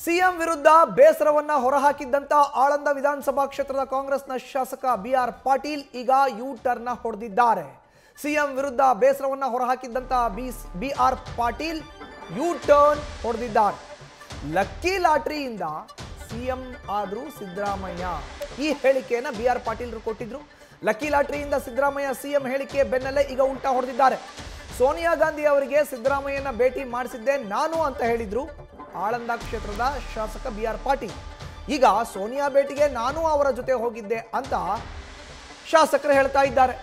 CM ವಿರುದ್ಧ ಬೇಸರವನ್ನ ಹೊರಹಾಕಿದ್ದಂತ ಆಳಂದ ವಿಧಾನಸಭಾ ಕ್ಷೇತ್ರದ ಕಾಂಗ್ರೆಸ್ನ ಶಾಸಕ ಬಿಆರ್ ಪಾಟೀಲ್ ಈಗ ಯೂ ಟರ್ನ್ ಹೊಡೆದಿದ್ದಾರೆ. ಸಿಎಂ ವಿರುದ್ಧ ಬೇಸರವನ್ನ ಹೊರಹಾಕಿದ್ದಂತ ಬಿಆರ್ ಪಾಟೀಲ್ ಯೂ ಟರ್ನ್ ಹೊಡೆದಿದ್ದಾರೆ. ಲಕ್ಕಿ ಲಾಟರಿಯಿಂದ ಸಿಎಂ ಆದ್ರು ಸಿದ್ದರಾಮಯ್ಯ, ಈ ಹೇಳಿಕೆಯನ್ನ ಬಿಆರ್ ಪಾಟೀಲ್ ಕೊಟ್ಟಿದ್ರು. ಲಕ್ಕಿ ಲಾಟರಿಯಿಂದ ಸಿದ್ದರಾಮಯ್ಯ ಸಿಎಂ ಹೇಳಿಕೆ ಬೆನ್ನಲ್ಲೇ ಈಗ ಉಲ್ಟಾ ಹೊಡೆದಿದ್ದಾರೆ. ಸೋನಿಯಾ ಗಾಂಧಿ ಅವರಿಗೆ ಸಿದ್ದರಾಮಯ್ಯನ ಭೇಟಿ ಮಾಡಿಸಿದ್ದೆ ನಾನು ಅಂತ ಹೇಳಿದ್ರು ಆಳಂದ ಕ್ಷೇತ್ರದ ಶಾಸಕ ಬಿಆರ್ ಪಾಟೀಲ್. ಈಗ ಸೋನಿಯಾ ಭೇಟಿಗೆ ನಾನು ಅವರ ಜೊತೆ ಹೋಗಿದ್ದೆ ಅಂತ ಶಾಸಕರು ಹೇಳ್ತಾ ಇದ್ದಾರೆ.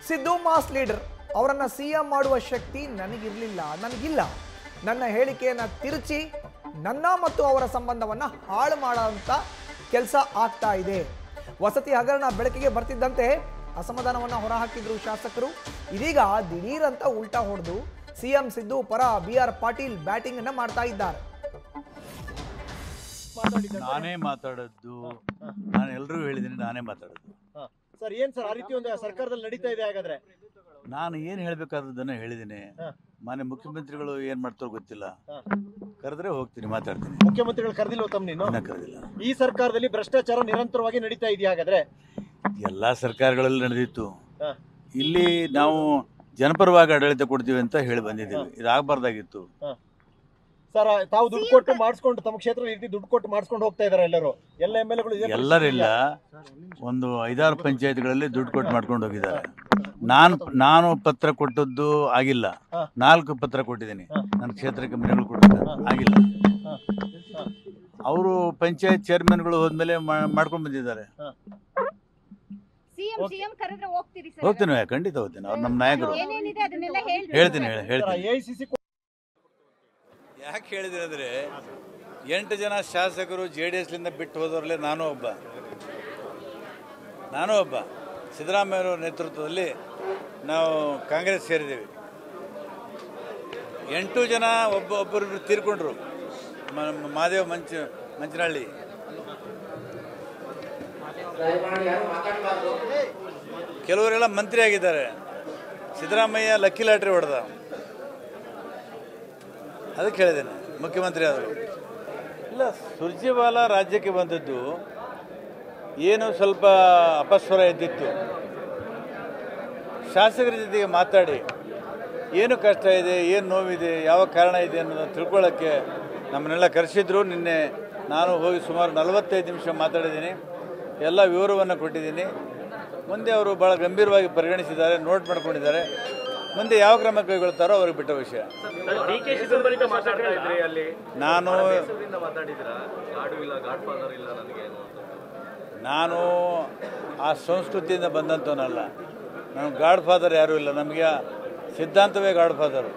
ಸಿದ್ದು ಮಾಸ್ ಲೀಡರ್ ಅವರನ್ನ ಸಿಎಂ ಮಾಡುವ ಶಕ್ತಿ ನನಗಿಲ್ಲ. ನನ್ನ ಹೇಳಿಕೆಯನ್ನ ತಿರುಚಿ ನನ್ನ ಮತ್ತು ಅವರ ಸಂಬಂಧವನ್ನ ಹಾಳು ಮಾಡುವಂತ ಕೆಲಸ ಆಗ್ತಾ ಇದೆ. ವಸತಿ ಹಗರಣ ಬೆಳಕಿಗೆ ಬರ್ತಿದ್ದಂತೆ ಅಸಮಾಧಾನವನ್ನ ಹೊರಹಾಕಿದ್ರು ಶಾಸಕರು. ಇದೀಗ ದಿಢೀರ್ ಅಂತ ಉಲ್ಟಾ ಹೊಡೆದು ಸಿಎಂ ಸಿದ್ದು ಪರ ಬಿಆರ್ ಪಾಟೀಲ್ ಬ್ಯಾಟಿಂಗ್ ಅನ್ನ ಮಾಡ್ತಾ ಇದ್ದಾರೆ. ನಾನೇ ಮಾತಾಡದ್ದು, ನಾನು ಎಲ್ಲರೂ ಹೇಳಿದ್ದೀನಿ, ನಾನೇ ಮಾತಾಡೋದು. ಸರ್ ಏನ್ ಸರ್ ಆ ರೀತಿ ಒಂದು ಸರ್ಕಾರದಲ್ಲಿ ನಡೀತಾ ಇದೆ? ಹಾಗಾದ್ರೆ ನಾನು ಏನು ಹೇಳಬೇಕಾದದ್ದನ್ನು ಹೇಳಿದ್ದೀನಿ. ಮಾನ್ಯ ಮುಖ್ಯಮಂತ್ರಿಗಳು ಏನ್ ಮಾಡ್ತಾರೋ ಗೊತ್ತಿಲ್ಲ, ಕರೆದ್ರೆ ಹೋಗ್ತೀನಿ, ಮಾತಾಡ್ತೀನಿ. ಮುಖ್ಯಮಂತ್ರಿಗಳು ಕರೆದಿಲ್ಲ ತಮ್ಮ ನೀನು? ಕರೆದಿಲ್ಲ. ಈ ಸರ್ಕಾರದಲ್ಲಿ ಭ್ರಷ್ಟಾಚಾರ ನಿರಂತರವಾಗಿ ನಡೀತಾ ಇದೆಯಾ? ಹಾಗಾದ್ರೆ ಎಲ್ಲಾ ಸರ್ಕಾರಗಳಲ್ಲಿ ನಡೆದಿತ್ತು. ಇಲ್ಲಿ ನಾವು ಜನಪರವಾಗಿ ಆಡಳಿತ ಕೊಡ್ತೀವಿ ಅಂತ ಹೇಳಿ ಬಂದಿದ್ದೀವಿ. ಇದಾಗಬಾರ್ದಾಗಿತ್ತು. ಸರ್ ತಾವು ದುಡ್ಡು ಕೊಟ್ಟು ಮಾಡಿಸ್ಕೊಂಡು ತಮ್ಮ ಕ್ಷೇತ್ರ ರೀತಿ ದುಡ್ಡು ಕೊಟ್ಟು ಮಾಡಿಸ್ಕೊಂಡು ಹೋಗ್ತಾ ಇದಾರೆ ಎಲ್ಲರೂ, ಎಲ್ಲ ಎಮ್ಎಲ್ಎಗಳು? ಎಲ್ಲರಿಲ್ಲ, ಒಂದು 5-6 ಪಂಚಾಯತ್ಗಳಲ್ಲಿ ದುಡ್ಡು ಕೊಟ್ಟು ಮಾಡ್ಕೊಂಡು ಹೋಗಿದ್ದಾರೆ. ನಾನು ಪತ್ರ ಕೊಟ್ಟದ್ದು ಆಗಿಲ್ಲ, 4 ಪತ್ರ ಕೊಟ್ಟಿದ್ದೀನಿ. ನನ್ನ ಕ್ಷೇತ್ರಕ್ಕೆ ಮನೆಗಳು ಕೊಟ್ಟಿದ್ದಾರೆ, ಆಗಿಲ್ಲ. ಅವರು ಪಂಚಾಯತ್ ಚೇರ್ಮನ್ಗಳು ಹೋದ್ಮೇಲೆ ಮಾಡ್ಕೊಂಡು ಬಂದಿದ್ದಾರೆ. ಹೋಗ್ತೀನಿ, ಖಂಡಿತ ಹೋಗ್ತೀನಿ. ಅವ್ರು ನಮ್ಮ ನಾಯಕರು. ಹೇಳ್ತೀನಿ. ಯಾಕೆ ಹೇಳಿದ್ರೆ ಅಂದರೆ 8 ಜನ ಶಾಸಕರು JDS ಲಿಂದ ಬಿಟ್ಟು ಹೋದವರಲ್ಲೇ ನಾನು ಒಬ್ಬ. ಸಿದ್ದರಾಮಯ್ಯವರ ನೇತೃತ್ವದಲ್ಲಿ ನಾವು ಕಾಂಗ್ರೆಸ್ ಸೇರಿದ್ದೀವಿ. 8 ಜನ ಒಬ್ಬೊಬ್ಬರು ತೀರ್ಕೊಂಡ್ರು. ಮಹಾದೇವ್ ಮಂಚನಹಳ್ಳಿ, ಕೆಲವರೆಲ್ಲ ಮಂತ್ರಿ ಆಗಿದ್ದಾರೆ. ಸಿದ್ದರಾಮಯ್ಯ ಲಕ್ಕಿ ಲಾಟ್ರಿ ಹೊಡೆದ, ಅದಕ್ಕೆ ಹೇಳಿದ್ದೇನೆ ಮುಖ್ಯಮಂತ್ರಿ ಆದರು. ಇಲ್ಲ, ಸುರ್ಜೇವಾಲಾ ರಾಜ್ಯಕ್ಕೆ ಬಂದದ್ದು ಏನು ಸ್ವಲ್ಪ ಅಪಸ್ವರ ಇದ್ದಿತ್ತು. ಶಾಸಕರ ಜೊತೆಗೆ ಮಾತಾಡಿ ಏನು ಕಷ್ಟ ಇದೆ, ಏನು ನೋವಿದೆ, ಯಾವ ಕಾರಣ ಇದೆ ಅನ್ನೋದನ್ನು ತಿಳ್ಕೊಳ್ಳೋಕ್ಕೆ ನಮ್ಮನ್ನೆಲ್ಲ ಕರೆಸಿದ್ರು. ನಿನ್ನೆ ನಾನು ಹೋಗಿ ಸುಮಾರು 45 ನಿಮಿಷ ಮಾತಾಡಿದ್ದೀನಿ. ಎಲ್ಲ ವಿವರವನ್ನು ಕೊಟ್ಟಿದ್ದೀನಿ. ಮುಂದೆ ಅವರು ಭಾಳ ಗಂಭೀರವಾಗಿ ಪರಿಗಣಿಸಿದ್ದಾರೆ, ನೋಟ್ ಮಾಡ್ಕೊಂಡಿದ್ದಾರೆ. ಮುಂದೆ ಯಾವ ಕ್ರಮ ಕೈಗೊಳ್ತಾರೋ ಅವ್ರಿಗೆ ಬಿಟ್ಟ ವಿಷಯ. ನಾನು ಆ ಸಂಸ್ಕೃತಿಯಿಂದ ಬಂದಂಥವನಲ್ಲ. ನಾನು ಗಾಡ್ ಫಾದರ್ ಯಾರೂ ಇಲ್ಲ. ನಮಗೆ ಸಿದ್ಧಾಂತವೇ ಗಾಡ್ ಫಾದರು,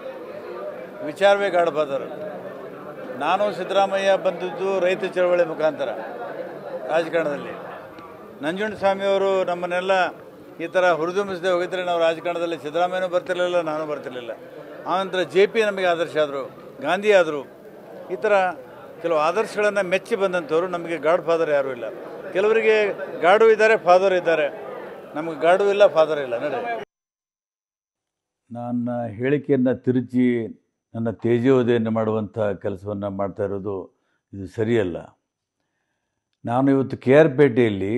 ವಿಚಾರವೇ ಗಾಡ್ ಫಾದರು. ನಾನು ಸಿದ್ದರಾಮಯ್ಯ ಬಂದದ್ದು ರೈತ ಚಳವಳಿ ಮುಖಾಂತರ ರಾಜಕಾರಣದಲ್ಲಿ. ನಂಜುಂಡಸ್ವಾಮಿಯವರು ನಮ್ಮನ್ನೆಲ್ಲ ಈ ಥರ ಹುರಿದುಂಬಿಸದೆ ಹೋಗಿದ್ರೆ ನಾವು ರಾಜಕಾರಣದಲ್ಲಿ ಸಿದ್ದರಾಮಯ್ಯನೂ ಬರ್ತಿರಲಿಲ್ಲ, ನಾನು ಬರ್ತಿರಲಿಲ್ಲ. ಆನಂತರ JP ನಮಗೆ ಆದರ್ಶ ಆದರು, ಗಾಂಧಿ ಆದರು. ಈ ಥರ ಕೆಲವು ಆದರ್ಶಗಳನ್ನು ಮೆಚ್ಚಿ ಬಂದಂಥವ್ರು. ನಮಗೆ ಗಾಡ್ ಫಾದರ್ ಯಾರೂ ಇಲ್ಲ. ಕೆಲವರಿಗೆ ಗಾಡು ಇದ್ದಾರೆ, ಫಾದರ್ ಇದ್ದಾರೆ. ನಮಗೆ ಗಾಡು ಇಲ್ಲ, ಫಾದರ್ ಇಲ್ಲ. ನೋಡಿ, ನನ್ನ ಹೇಳಿಕೆಯನ್ನು ತಿರುಚಿ ನನ್ನ ತೇಜೋವಧೆಯನ್ನು ಮಾಡುವಂಥ ಕೆಲಸವನ್ನು ಮಾಡ್ತಾ ಇರೋದು ಇದು ಸರಿಯಲ್ಲ. ನಾನು ಇವತ್ತು KR ಪೇಟೆಯಲ್ಲಿ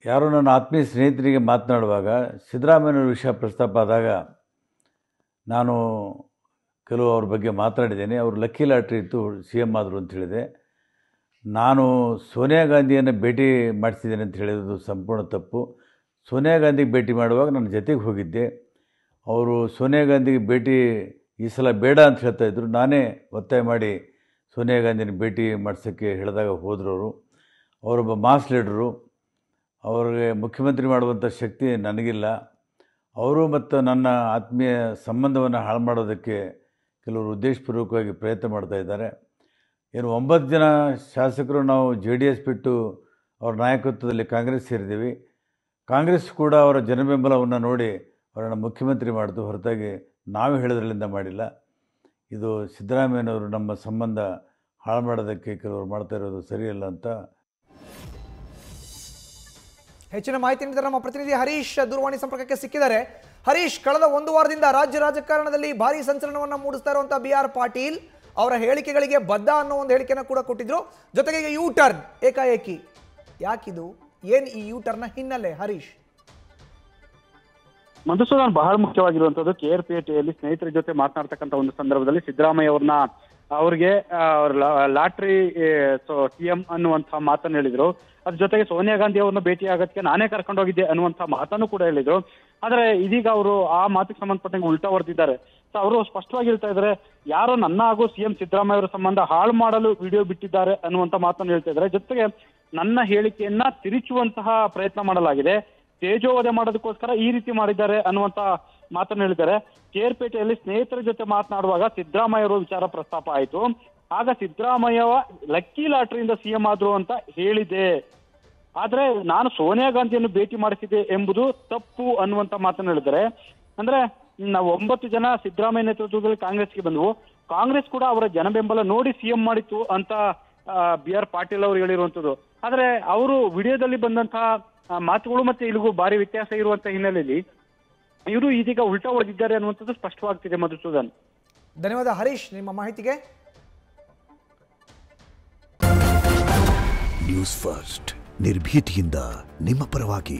ಯಾರೋ ನನ್ನ ಆತ್ಮೀಯ ಸ್ನೇಹಿತರಿಗೆ ಮಾತನಾಡುವಾಗ ಸಿದ್ದರಾಮಯ್ಯನವ್ರ ವಿಷಯ ಪ್ರಸ್ತಾಪ ಆದಾಗ ನಾನು ಕೆಲವು ಅವ್ರ ಬಗ್ಗೆ ಮಾತನಾಡಿದ್ದೇನೆ. ಅವರು ಲಕ್ಕಿ ಲಾಟ್ರಿ ಇತ್ತು, CM ಆದರು ಅಂತ ಹೇಳಿದೆ. ನಾನು ಸೋನಿಯಾ ಗಾಂಧಿಯನ್ನು ಭೇಟಿ ಮಾಡಿಸಿದ್ದೇನೆ ಅಂತ ಹೇಳಿರೋದು ಸಂಪೂರ್ಣ ತಪ್ಪು. ಸೋನಿಯಾ ಗಾಂಧಿಗೆ ಭೇಟಿ ಮಾಡುವಾಗ ನನ್ನ ಜೊತೆಗೆ ಹೋಗಿದ್ದೆ. ಅವರು ಸೋನಿಯಾ ಗಾಂಧಿಗೆ ಭೇಟಿ ಈ ಸಲ ಬೇಡ ಅಂತ ಹೇಳ್ತಾಯಿದ್ರು. ನಾನೇ ಒತ್ತಾಯ ಮಾಡಿ ಸೋನಿಯಾ ಗಾಂಧಿನ ಭೇಟಿ ಮಾಡಿಸೋಕ್ಕೆ ಹೇಳಿದಾಗ ಹೋದರು. ಅವರೊಬ್ಬ ಮಾಸ್ ಲೀಡರು. ಅವ್ರಿಗೆ ಮುಖ್ಯಮಂತ್ರಿ ಮಾಡುವಂಥ ಶಕ್ತಿ ನನಗಿಲ್ಲ. ಅವರು ಮತ್ತು ನನ್ನ ಆತ್ಮೀಯ ಸಂಬಂಧವನ್ನು ಹಾಳು ಮಾಡೋದಕ್ಕೆ ಕೆಲವರು ಉದ್ದೇಶಪೂರ್ವಕವಾಗಿ ಪ್ರಯತ್ನ ಮಾಡ್ತಾಯಿದ್ದಾರೆ. ಏನು 9 ಜನ ಶಾಸಕರು ನಾವು JDS ಬಿಟ್ಟು ಅವ್ರ ನಾಯಕತ್ವದಲ್ಲಿ ಕಾಂಗ್ರೆಸ್ ಸೇರಿದ್ದೀವಿ. ಕಾಂಗ್ರೆಸ್ ಕೂಡ ಅವರ ಜನಬೆಂಬಲವನ್ನು ನೋಡಿ ಅವರನ್ನು ಮುಖ್ಯಮಂತ್ರಿ ಮಾಡಿತು, ಹೊರತಾಗಿ ನಾವು ಹೇಳೋದ್ರಲ್ಲಿಂದ ಮಾಡಿಲ್ಲ. ಇದು ಸಿದ್ದರಾಮಯ್ಯನವರು ನಮ್ಮ ಸಂಬಂಧ ಹಾಳು ಮಾಡೋದಕ್ಕೆ ಕೆಲವರು ಮಾಡ್ತಾ ಇರೋದು ಸರಿಯಲ್ಲ ಅಂತ. ಹೆಚ್ಚಿನ ಮಾಹಿತಿ ನೀಡಿದರೆ ನಮ್ಮ ಪ್ರತಿನಿಧಿ ಹರೀಶ್ ದೂರವಾಣಿ ಸಂಪರ್ಕಕ್ಕೆ ಸಿಕ್ಕಿದ್ದಾರೆ. ಹರೀಶ್, ಕಳೆದ 1 ವಾರದಿಂದ ರಾಜ್ಯ ರಾಜಕಾರಣದಲ್ಲಿ ಭಾರಿ ಸಂಚಲನವನ್ನು ಮೂಡಿಸ್ತಾ ಇರುವಂತಹ ಬಿಆರ್ ಪಾಟೀಲ್ ಅವರ ಹೇಳಿಕೆಗಳಿಗೆ ಬದ್ಧ ಅನ್ನೋ ಒಂದು ಹೇಳಿಕೆನ ಕೂಡ ಕೊಟ್ಟಿದ್ರು. ಜೊತೆಗೆ ಈಗ ಯೂ ಟರ್ನ್ ಏಕಾಏಕಿ ಯಾಕಿದು, ಏನ್ ಈ ಯೂ ಟರ್ನ್ ಹಿನ್ನೆಲೆ ಹರೀಶ್? ಮಧುಸೂದನ್, ಬಹಳ ಮುಖ್ಯವಾಗಿರುವಂತದ್ದು KRPTಯಲ್ಲಿ ಸ್ನೇಹಿತರ ಜೊತೆ ಮಾತನಾಡ್ತಕ್ಕಂಥ ಒಂದು ಸಂದರ್ಭದಲ್ಲಿ ಸಿದ್ದರಾಮಯ್ಯ ಅವ್ರಿಗೆ ಲಾಟ್ರಿ CM ಅನ್ನುವಂತಹ ಮಾತನ್ನು ಹೇಳಿದ್ರು. ಅದ್ರ ಜೊತೆಗೆ ಸೋನಿಯಾ ಗಾಂಧಿ ಅವ್ರನ್ನ ಭೇಟಿ ಆಗೋದಕ್ಕೆ ನಾನೇ ಕರ್ಕೊಂಡು ಹೋಗಿದ್ದೆ ಅನ್ನುವಂತಹ ಮಾತನ್ನು ಕೂಡ ಹೇಳಿದ್ರು. ಆದ್ರೆ ಇದೀಗ ಅವರು ಆ ಮಾತಿಗೆ ಸಂಬಂಧಪಟ್ಟಂಗೆ ಉಲ್ಟಾ ಹೊಡೆದಿದ್ದಾರೆ. ಸೊ ಅವರು ಸ್ಪಷ್ಟವಾಗಿ ಹೇಳ್ತಾ ಇದ್ದಾರೆ, ಯಾರೋ ನನ್ನ ಹಾಗೂ CM ಸಿದ್ದರಾಮಯ್ಯ ಅವರ ಸಂಬಂಧ ಹಾಳು ಮಾಡಲು ವಿಡಿಯೋ ಬಿಟ್ಟಿದ್ದಾರೆ ಅನ್ನುವಂತ ಮಾತನ್ನು ಹೇಳ್ತಾ ಇದ್ದಾರೆ. ಜೊತೆಗೆ ನನ್ನ ಹೇಳಿಕೆಯನ್ನ ತಿರುಚುವಂತಹ ಪ್ರಯತ್ನ ಮಾಡಲಾಗಿದೆ, ತೇಜೋವಧೆ ಮಾಡೋದಕ್ಕೋಸ್ಕರ ಈ ರೀತಿ ಮಾಡಿದ್ದಾರೆ ಅನ್ನುವಂತ ಮಾತನ್ನು ಹೇಳಿದ್ದಾರೆ. KRPTಯಲ್ಲಿ ಸ್ನೇಹಿತರ ಜೊತೆ ಮಾತನಾಡುವಾಗ ಸಿದ್ದರಾಮಯ್ಯ ಅವರು ವಿಚಾರ ಪ್ರಸ್ತಾಪ ಆಯಿತು. ಆಗ ಸಿದ್ದರಾಮಯ್ಯ ಲಕ್ಕಿ ಲಾಟ್ರಿಯಿಂದ CM ಆದ್ರು ಅಂತ ಹೇಳಿದೆ, ಆದ್ರೆ ನಾನು ಸೋನಿಯಾ ಗಾಂಧಿಯನ್ನು ಭೇಟಿ ಮಾಡಿಸಿದೆ ಎಂಬುದು ತಪ್ಪು ಅನ್ನುವಂತ ಮಾತನ್ನು ಹೇಳಿದ್ದಾರೆ. ಅಂದ್ರೆ ನಾವು 9 ಜನ ಸಿದ್ದರಾಮಯ್ಯ ನೇತೃತ್ವದಲ್ಲಿ ಕಾಂಗ್ರೆಸ್ಗೆ ಬಂದವು, ಕಾಂಗ್ರೆಸ್ ಕೂಡ ಅವರ ಜನ ಬೆಂಬಲ ನೋಡಿ CM ಮಾಡಿತ್ತು ಅಂತ BR ಪಾಟೀಲ್ ಅವರು ಹೇಳಿರುವಂತದ್ದು. ಆದ್ರೆ ಅವರು ವಿಡಿಯೋದಲ್ಲಿ ಬಂದಂತಹ ಮಾತುಗಳು ಮತ್ತೆ ಇಲ್ಲಿಗೂ ಭಾರಿ ವ್ಯತ್ಯಾಸ ಇರುವಂತ ಹಿನ್ನೆಲೆಯಲ್ಲಿ ಇವರು ಇದೀಗ ಉಲ್ಟಾ ಹೊಡೆದಿದ್ದಾರೆ ಅನ್ನುವಂಥದ್ದು ಸ್ಪಷ್ಟವಾಗ್ತಿದೆ. ಮಧುಸೂದನ್, ಧನ್ಯವಾದ ಹರೀಶ್ ನಿಮ್ಮ ಮಾಹಿತಿಗೆ. ನ್ಯೂಸ್ ಫಸ್ಟ್ ನಿರ್ಭೀತಿಯಿಂದ ನಿಮ್ಮ ಪರವಾಗಿ.